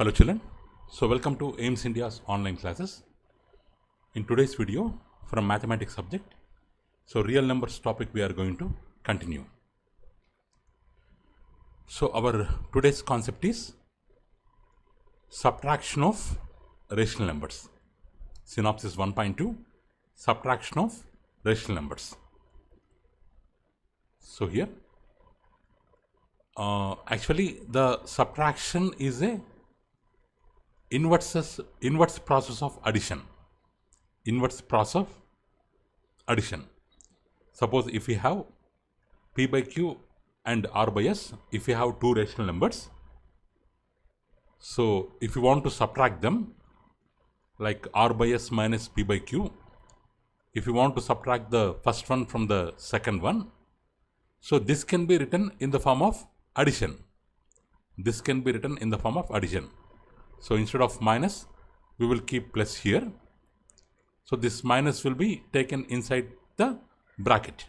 Hello children, so welcome to AIMS India's online classes. In today's video from mathematics subject, so real numbers topic we are going to continue. So our today's concept is subtraction of rational numbers. Synopsis 1.2, subtraction of rational numbers. So here actually the subtraction is a inverse process of addition. Inverse process of addition. Suppose if we have p by q and r by s, if we have two rational numbers, so if you want to subtract them, like r by s minus p by q, if you want to subtract the first one from the second one, so this can be written in the form of addition. This can be written in the form of addition. So instead of minus, we will keep plus here. So this minus will be taken inside the bracket.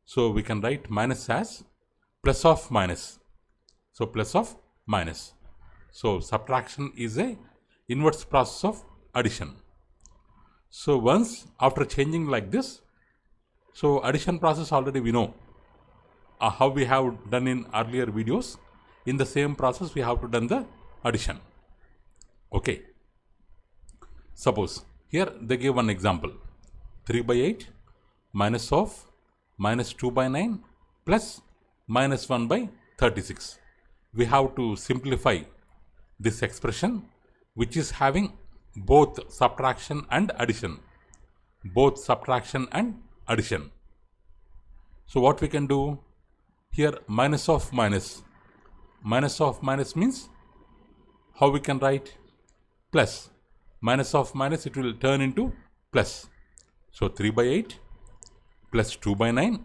So we can write minus as plus of minus. So plus of minus. So subtraction is a inverse process of addition. So once after changing like this, so addition process already we know how we have done in earlier videos. In the same process we have to done the addition. Okay, suppose here they give one example, 3 by 8 minus of minus 2 by 9 plus minus 1 by 36. We have to simplify this expression which is having both subtraction and addition. Both subtraction and addition. So what we can do here, minus of minus. Minus of minus means how we can write? Plus. Minus of minus, it will turn into plus. So 3 by 8 plus 2 by 9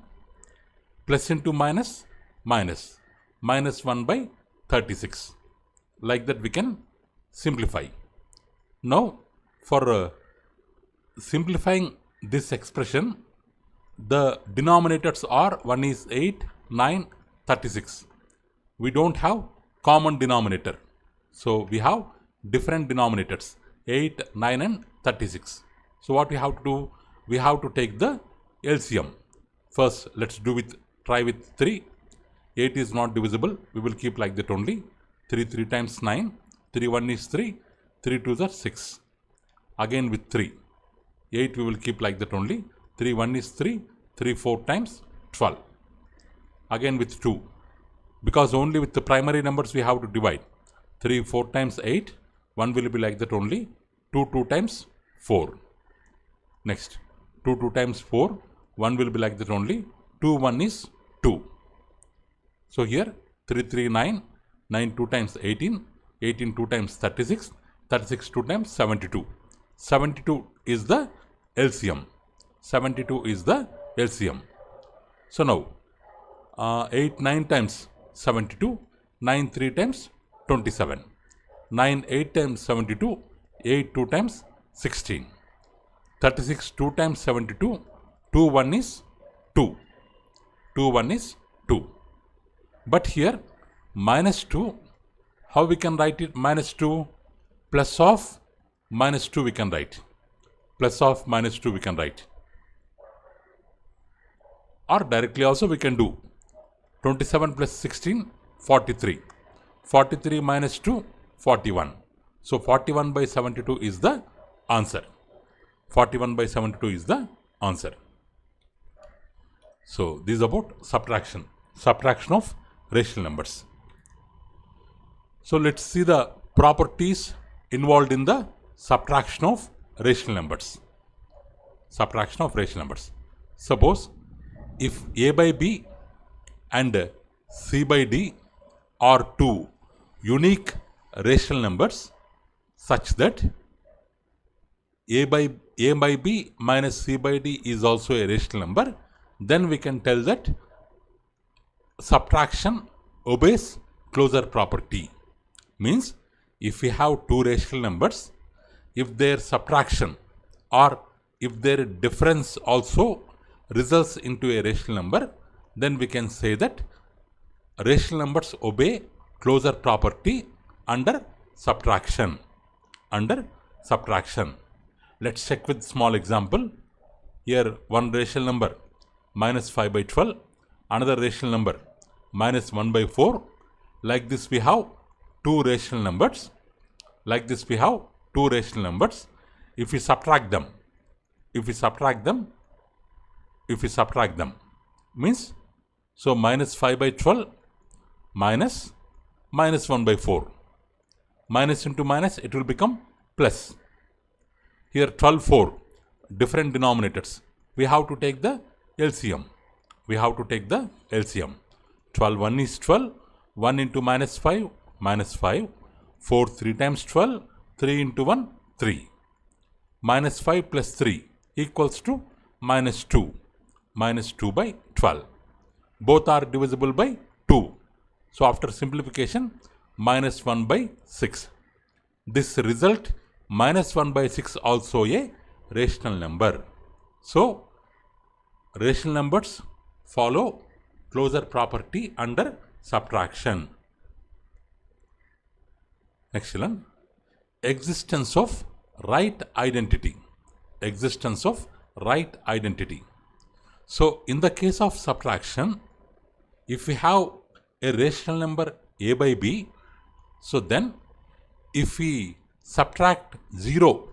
plus into minus minus. Minus 1 by 36. Like that we can simplify. Now for simplifying this expression, the denominators are, one is 8, 9, 36. We don't have common denominator. So we have different denominators, 8, 9 and 36. So what we have to do? We have to take the LCM. First let's try with 3. 8 is not divisible. We will keep like that only. 3 times 9. 3 1 is 3. 3 2 are 6. Again with 3. 8 we will keep like that only. 3 1 is 3. 3 4 times 12. Again with 2. Because only with the primary numbers we have to divide. 3 4 times 8. 1 will be like that only. 2 2 times 4. Next. 2 2 times 4. 1 will be like that only. 2 1 is 2. So here 3 3 9. 9 2 times 18. 18 2 times 36. 36 2 times 72. 72 is the LCM. 72 is the LCM. So now 8 9 times 72. 9 3 times 27. 9 8 times 72. 8 2 times 16. 36 2 times 72. 2 1 is 2. 2 1 is 2. But here minus 2, how we can write it? Minus 2 plus of minus 2 we can write. Plus of minus 2 we can write. Or directly also we can do 27 plus 16, 43. 43 minus 2, 41. So 41 by 72 is the answer. 41 by 72 is the answer. So this is about subtraction. Subtraction of rational numbers. So let's see the properties involved in the subtraction of rational numbers. Subtraction of rational numbers. Suppose if a by b and c by d are two unique rational numbers such that a by b minus c by d is also a rational number, then we can tell that subtraction obeys closure property. Means if we have two rational numbers, if their subtraction or if their difference also results into a rational number, then we can say that rational numbers obey closure property under subtraction. Under subtraction. Let's check with small example. Here one rational number minus 5 by 12, another rational number minus 1 by 4. Like this we have two rational numbers. Like this we have two rational numbers. If we subtract them, means, so minus 5 by 12 minus 1 by 4. Minus into minus, it will become plus. Here 12, 4, different denominators. We have to take the LCM. 12, 1 is 12. 1 into minus 5, 4, 3 times 12, 3 into 1, 3. Minus 5 plus 3 equals to minus 2. Minus 2 by 12. Both are divisible by 2. So after simplification, minus 1 by 6. This result, minus 1 by 6, also a rational number. So rational numbers follow closure property under subtraction. Next one, existence of right identity. So in the case of subtraction, if we have a rational number a by b, so then if we subtract 0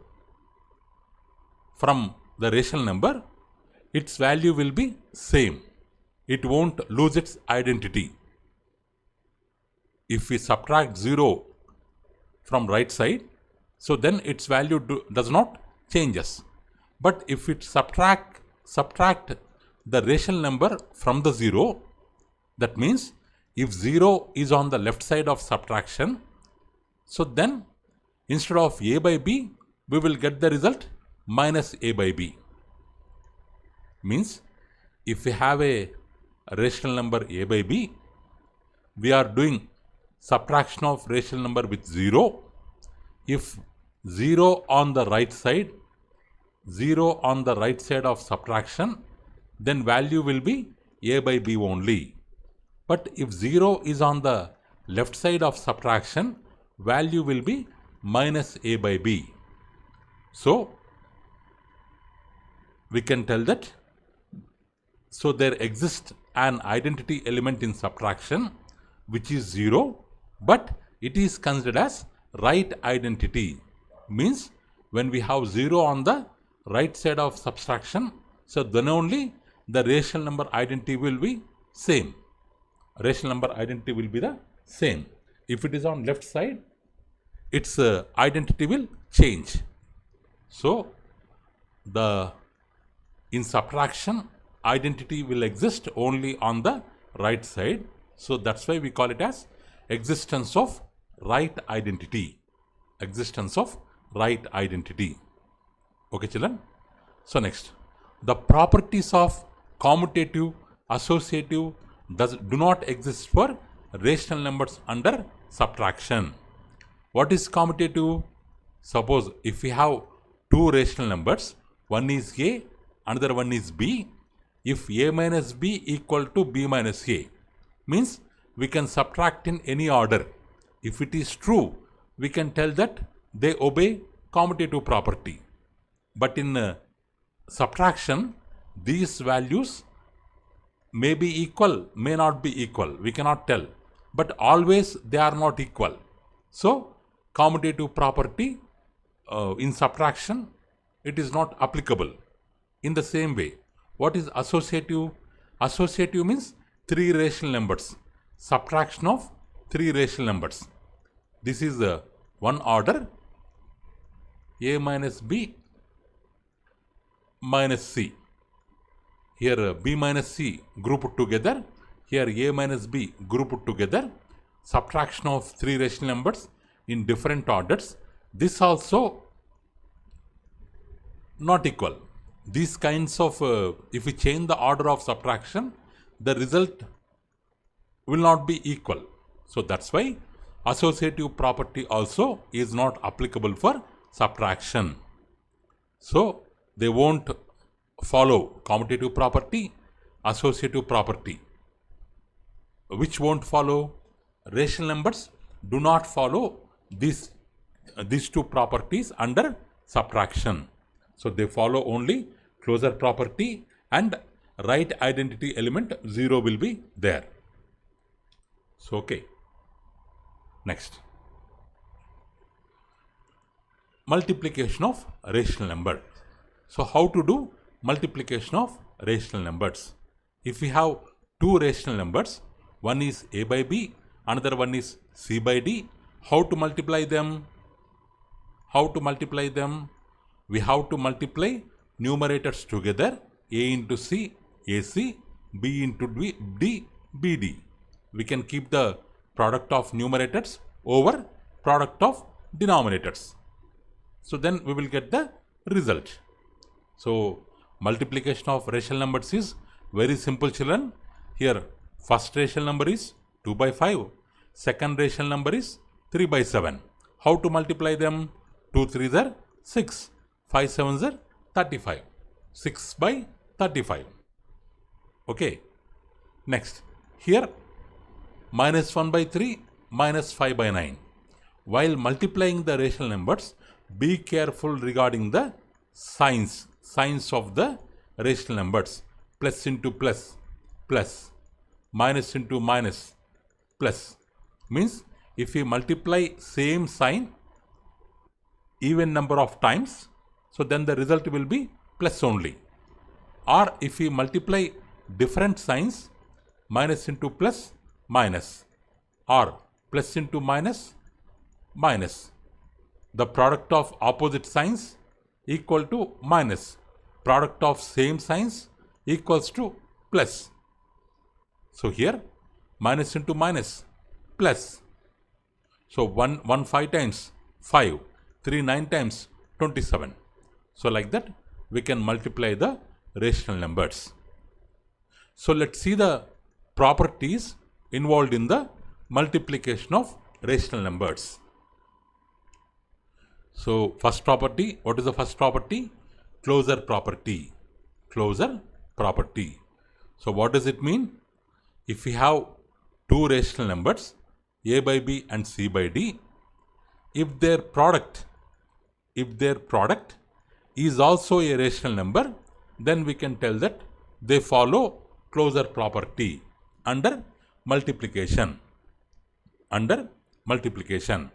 from the rational number, its value will be same. It won't lose its identity. If we subtract 0 from right side, so then its value does not changes. But if it subtract the rational number from the 0, that means if 0 is on the left side of subtraction, so then instead of a by b, we will get the result minus a by b. Means if we have a rational number a by b, we are doing subtraction of rational number with 0. If 0 on the right side of subtraction, then value will be a by b only. But if 0 is on the left side of subtraction, value will be minus a by b. So we can tell that, so there exists an identity element in subtraction which is 0, but it is considered as right identity. Means when we have 0 on the right side of subtraction, so then only the rational number identity will be same. Rational number identity will be the same. If it is on left side, its identity will change. So in subtraction, identity will exist only on the right side. So that's why we call it as existence of right identity. Okay, children. So next, the properties of commutative, associative do not exist for rational numbers under subtraction. What is commutative? Suppose if we have two rational numbers, one is a, another one is b. If a minus b equal to b minus a, means we can subtract in any order. If it is true, we can tell that they obey commutative property. But in subtraction, these values may be equal, may not be equal. We cannot tell. But always they are not equal. So commutative property in subtraction, it is not applicable. In the same way, what is associative? Associative means three rational numbers. Subtraction of three rational numbers. This is one order, a minus b minus c. Here b minus c grouped together. Here a minus b grouped together. Subtraction of three rational numbers in different orders. This also not equal. These kinds of, if we change the order of subtraction, the result will not be equal. So that's why associative property also is not applicable for subtraction. So they won't follow commutative property, associative property. Which won't follow? Rational numbers do not follow these two properties under subtraction. So they follow only closure property, and right identity element 0 will be there. So okay. Next, multiplication of rational number. So how to do multiplication of rational numbers? If we have two rational numbers, one is a by b, another one is c by d, how to multiply them? How to multiply them? We have to multiply numerators together, a into c, ac, b into d, bd. We can keep the product of numerators over product of denominators. So then we will get the result. So multiplication of rational numbers is very simple, children. Here first rational number is 2 by 5. Second rational number is 3 by 7. How to multiply them? 2 3s are 6. 5 7s are 35. 6 by 35. Okay. Next. Here minus 1 by 3, minus 5 by 9. While multiplying the rational numbers, be careful regarding the signs of the rational numbers. Plus into plus, plus. Minus into minus, plus. Means if we multiply same sign even number of times, so then the result will be plus only. Or if we multiply different signs, minus into plus, minus, or plus into minus, minus. The product of opposite signs equal to minus. Product of same signs equals to plus. So here minus into minus, plus. So 1 5 times 5, 3 9 times 27. So like that we can multiply the rational numbers. So let's see the properties involved in the multiplication of rational numbers. So first property, what is the first property? Closure property. Closure property. So what does it mean? If we have two rational numbers, a by b and c by d, if their product is also a rational number, then we can tell that they follow closure property under multiplication. Under multiplication.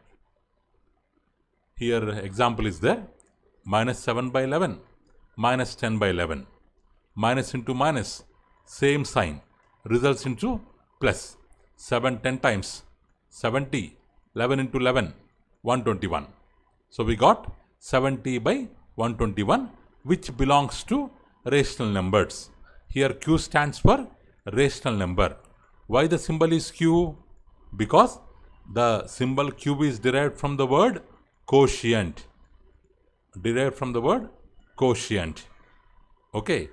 Here example is there. Minus 7 by 11, minus 10 by 11. Minus into minus, same sign, results into plus. 7 10 times 70, 11 into 11, 121. So we got 70 by 121, which belongs to rational numbers. Here Q stands for rational number. Why the symbol is Q? Because the symbol Q is derived from the word quotient. Derived from the word quotient. Okay.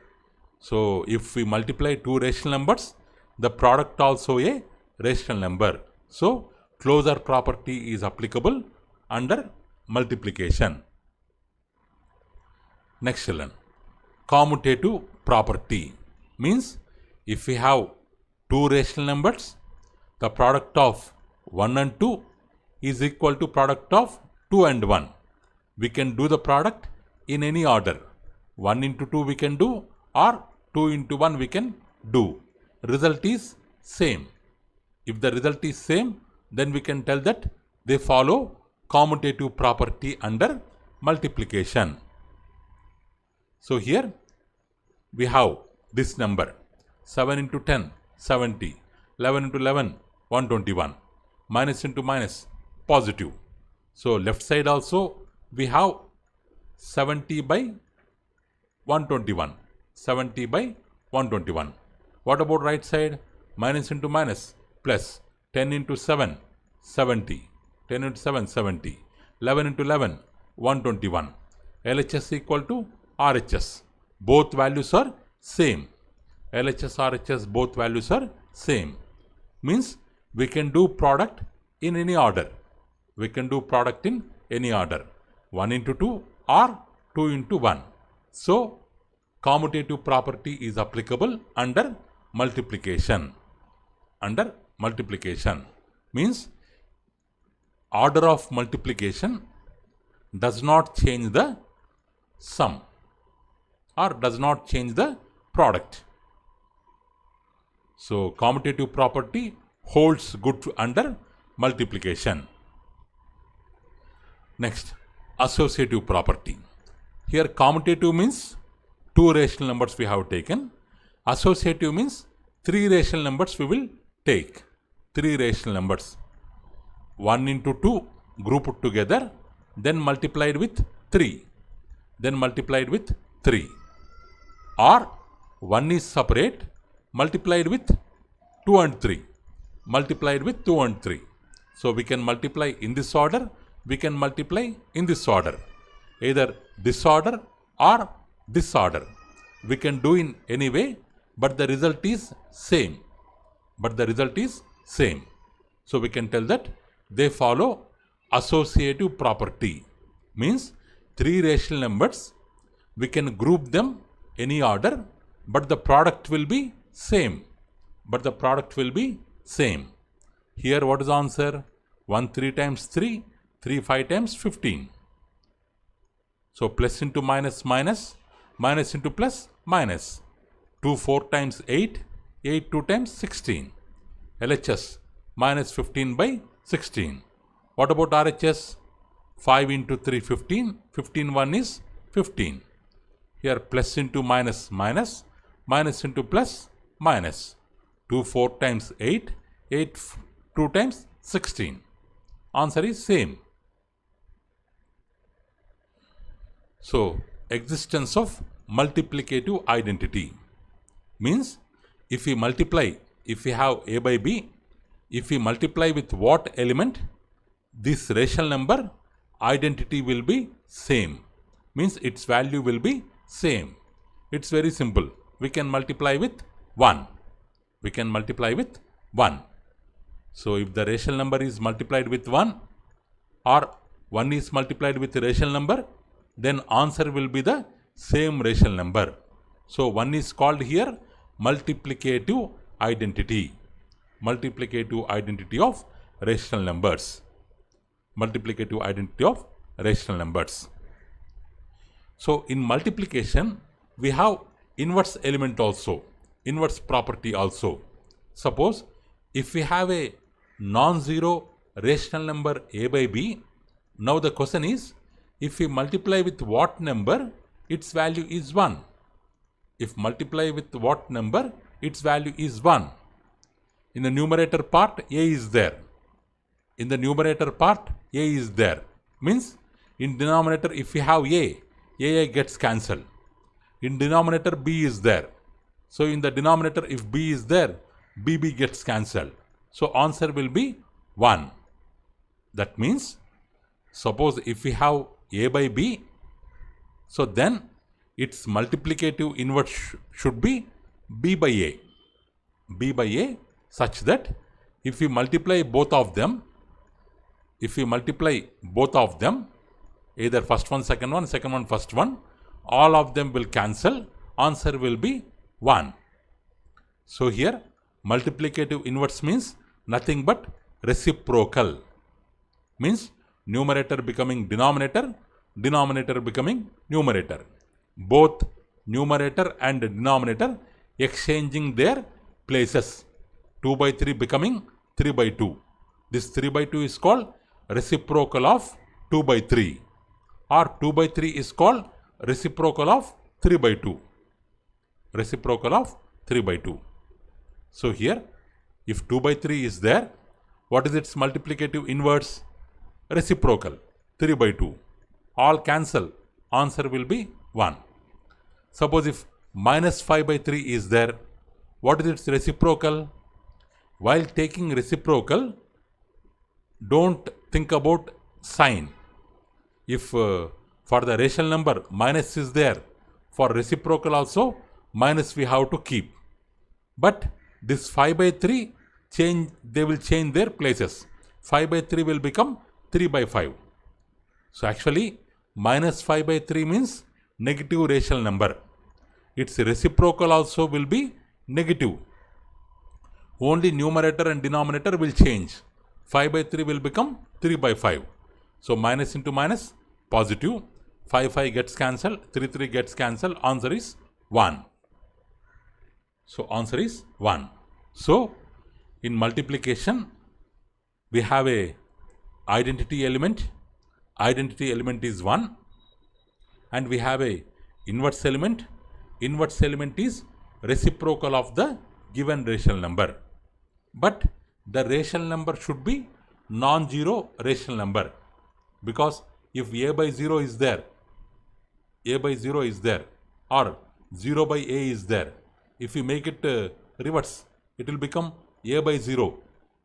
So if we multiply two rational numbers, the product also a rational number. So closure property is applicable under multiplication. Next, children, commutative property means if we have two rational numbers, the product of 1 and 2 is equal to product of 2 and 1. We can do the product in any order. 1 into 2 we can do, or 2 into 1 we can do. Result is same. If the result is same, then we can tell that they follow commutative property under multiplication. So here we have this number 7 into 10, 70, 11 into 11, 121, minus into minus, positive. So left side also we have 70 by 121, 70 by 121. What about right side? Minus into minus, plus. 10 into 7, 70. 10 into 7, 70. 11 into 11, 121. LHS equal to RHS. Both values are same. LHS, RHS, both values are same. Means we can do product in any order. We can do product in any order. 1 into 2 or 2 into 1. So commutative property is applicable under multiplication. Under multiplication means order of multiplication does not change the sum or does not change the product. So commutative property holds good under multiplication. Next, associative property. Here commutative means 2 rational numbers we have taken. Associative means 3 rational numbers we will take. 3 rational numbers. 1 into 2 grouped together, then multiplied with 3. Then multiplied with 3. Or 1 is separate, multiplied with 2 and 3. Multiplied with 2 and 3. So we can multiply in this order, we can multiply in this order. Either this order or this order. We can do in any way, but the result is same. So we can tell that they follow associative property. Means 3 rational numbers, we can group them any order, but the product will be same. Here what is the answer? 1 3 times 3, 3 5 times 15. So plus into minus minus, minus into plus minus. 2 4 times 8, 8 2 times 16. LHS minus 15 by 16. What about RHS? 5 into 3 15, 15 1 is 15. Here plus into minus minus, minus into plus minus. 2 4 times 8, 8 2 times 16. Answer is same. So existence of multiplicative identity means if we multiply, if we have a by b, if we multiply with what element, this rational number identity will be same. Means its value will be same. It's very simple. We can multiply with 1. So if the rational number is multiplied with 1 or 1 is multiplied with a rational number, then answer will be the same rational number. So 1 is called here multiplicative identity. Multiplicative identity of rational numbers. So in multiplication, we have inverse element also, inverse property also. Suppose if we have a non-zero rational number a by b, now the question is, if we multiply with what number, its value is 1. If multiply with what number, its value is 1. In the numerator part, a is there. Means in denominator, if we have a gets cancelled. In denominator, b is there. So in the denominator, if b is there, bb gets cancelled. So answer will be 1. That means, suppose if we have a by b, so then its multiplicative inverse should be b by a. Such that if we multiply both of them, either first one, second one, first one, all of them will cancel. Answer will be 1. So here multiplicative inverse means nothing but reciprocal. Means numerator becoming denominator, denominator becoming numerator. Both numerator and denominator exchanging their places. 2 by 3 becoming 3 by 2. This 3 by 2 is called reciprocal of 2 by 3. Or 2 by 3 is called reciprocal of 3 by 2. So here, if 2 by 3 is there, what is its multiplicative inverse? Reciprocal, 3 by 2. All cancel. Answer will be 1. Suppose if minus 5 by 3 is there, what is its reciprocal? While taking reciprocal, don't think about sign. If for the rational number minus is there, for reciprocal also minus we have to keep. But this 5 by 3 they will change their places. 5 by 3 will become 3 by 5. So actually minus 5 by 3 means negative rational number. Its reciprocal also will be negative. Only numerator and denominator will change. 5 by 3 will become 3 by 5. So minus into minus, positive. 5 gets cancelled, 3 gets cancelled. Answer is 1. So answer is 1. So in multiplication, we have a identity element. Identity element is 1. And we have a inverse element. Inverse element is reciprocal of the given rational number. But the rational number should be non-zero rational number, because if a by 0 is there, a by 0 is there, or 0 by a is there, if we make it reverse, it will become a by 0.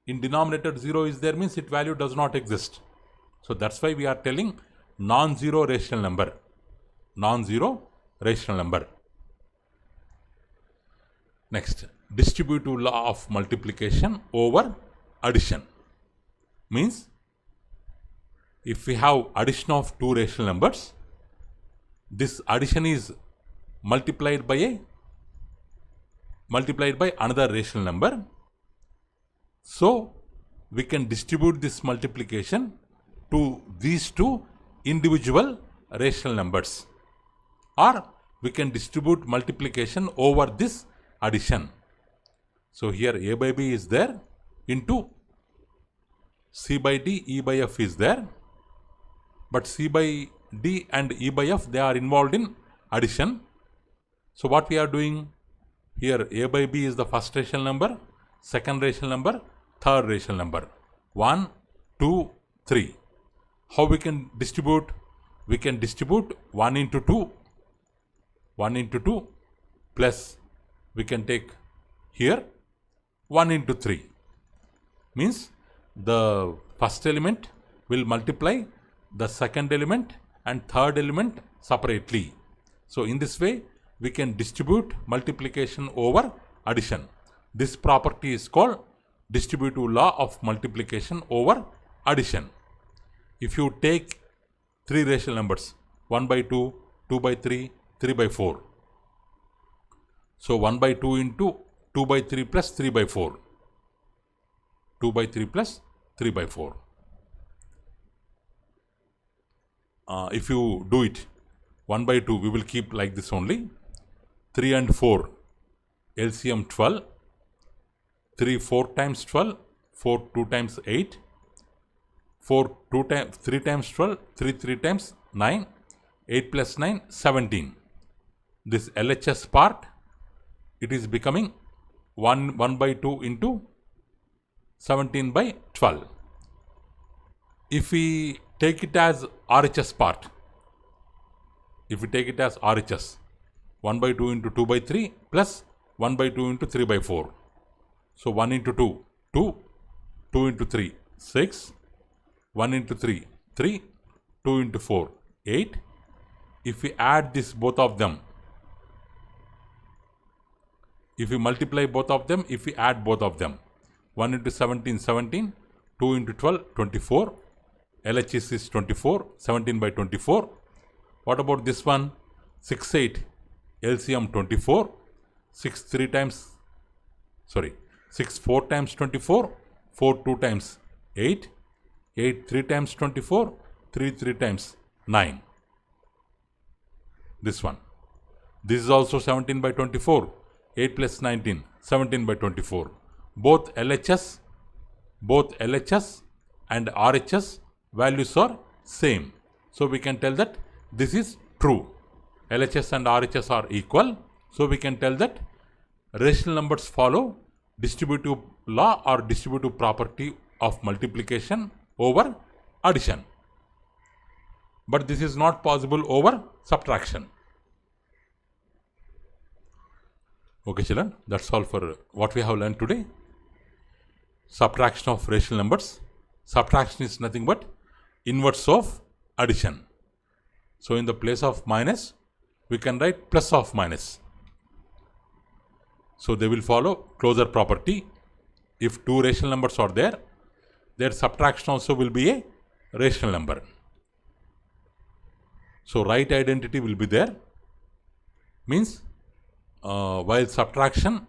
In denominator 0 is there means its value does not exist. So that's why we are telling non-zero rational number. Non-zero rational number. Next, distributive law of multiplication over addition. Means if we have addition of two rational numbers, this addition is multiplied by another rational number. So we can distribute this multiplication to these two individual rational numbers, or we can distribute multiplication over this addition. So here a by b is there into c by d, e by f is there, but c by d and e by f, they are involved in addition. So what we are doing here, a by b is the first rational number, second rational number, third rational number, 1, 2, 3. How we can distribute? We can distribute 1 into 2, 1 into 2, plus we can take here 1 into 3. Means the first element will multiply the second element and third element separately. So in this way, we can distribute multiplication over addition. This property is called distributive law of multiplication over addition. If you take three rational numbers, 1 by 2, 2 by 3, 3 by 4. So 1 by 2 into 2 by 3 plus 3 by 4. 2 by 3 plus 3 by 4. If you do it 1 by 2, we will keep like this only. 3 and 4, LCM 12. 3 4 times 12, 4 2 times 8. 4 2 times 3 times 12, 3 3 times 9. 8 plus 9, 17. This LHS part, it is becoming 1 by 2 into 17 by 12. If we take it as RHS part, if we take it as RHS, 1 by 2 into 2 by 3 plus 1 by 2 into 3 by 4. So 1 into 2, 2, 2 into 3, 6, 1 into 3, 3, 2 into 4, 8. If we add this both of them, if we multiply both of them, if we add both of them, 1 into 17, 17, 2 into 12, 24, LHS is 24, 17 by 24. What about this one? 6, 8, LCM 24, 6 3 times, 6 4 times 24, 4 2 times 8, 8 3 times 24, 3 3 times 9. This one. This is also 17 by 24, 8 plus 19, 17 by 24. Both LHS and RHS values are same. So we can tell that this is true. LHS and RHS are equal. So we can tell that rational numbers follow distributive law or distributive property of multiplication over addition. But this is not possible over subtraction. Okay, children, that's all for what we have learned today. Subtraction of rational numbers. Subtraction is nothing but inverse of addition. So in the place of minus, we can write plus of minus. So they will follow closure property. If two rational numbers are there, their subtraction also will be a rational number. So right identity will be there. Means while subtraction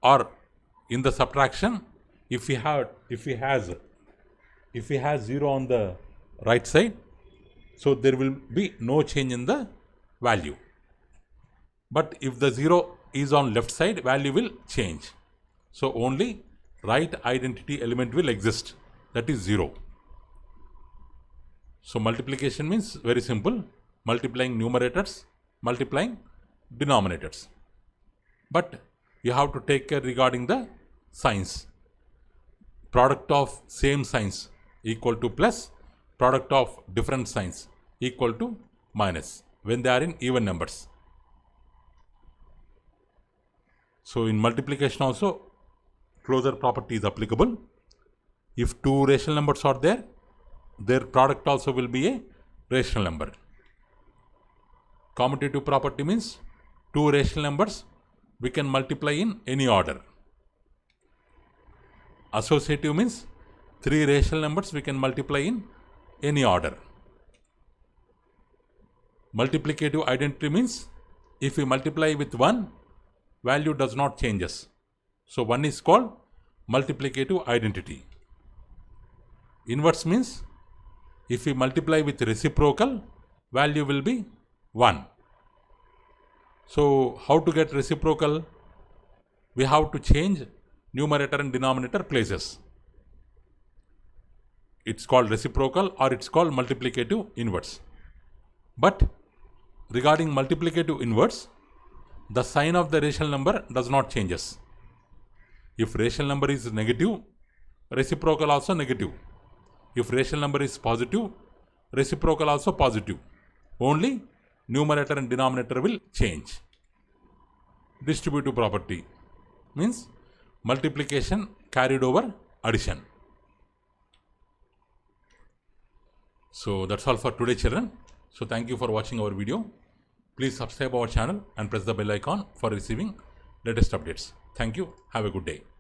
or in the subtraction, if he has 0 on the right side, so there will be no change in the value. But if the 0 is on left side, value will change. So only right identity element will exist, that is 0. So multiplication means very simple, multiplying numerators, multiplying denominators. But you have to take care regarding the signs. Product of same signs equal to plus, product of different signs equal to minus when they are in even numbers. So in multiplication also, closure property is applicable. If two rational numbers are there, their product also will be a rational number. Commutative property means two rational numbers we can multiply in any order. Associative means three rational numbers we can multiply in any order. Multiplicative identity means if we multiply with 1, value does not changes. So 1 is called multiplicative identity. Inverse means if we multiply with reciprocal, value will be 1. So how to get reciprocal? We have to change numerator and denominator places. It's called reciprocal or it's called multiplicative inverse. But regarding multiplicative inverse, the sign of the rational number does not changes. If rational number is negative, reciprocal also negative. If rational number is positive, reciprocal also positive. Only numerator and denominator will change. Distributive property means multiplication carried over addition. So that's all for today, children. So thank you for watching our video. Please subscribe our channel and press the bell icon for receiving latest updates. Thank you. Have a good day.